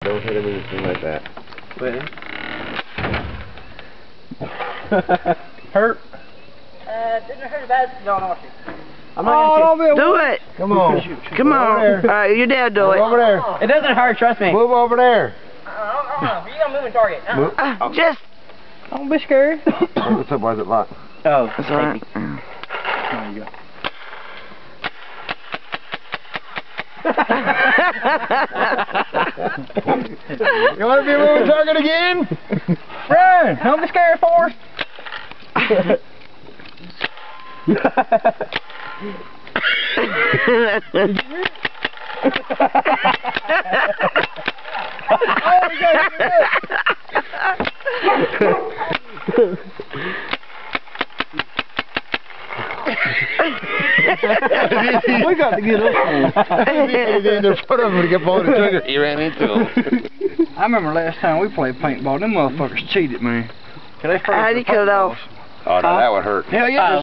Don't hit him anything like that. Wait. Hurt? Didn't hurt as bad as John Orchard. I'm not gonna Do it! Come on. Come on. Alright, your dad do it. Over there. It doesn't hurt, trust me. Move over there. You don't move and target. Move. Just. Don't be scared. What's up? Why is it locked? Oh, That's alright. there you go. You want to be a moving target again? Run! Don't be scared, Forrest. We got to get up there. In front of him to get pulled the trigger. He ran into him. I remember last time we played paintball, them motherfuckers cheated, man. How'd you cut it off? Oh, no, that would hurt. Hell yeah.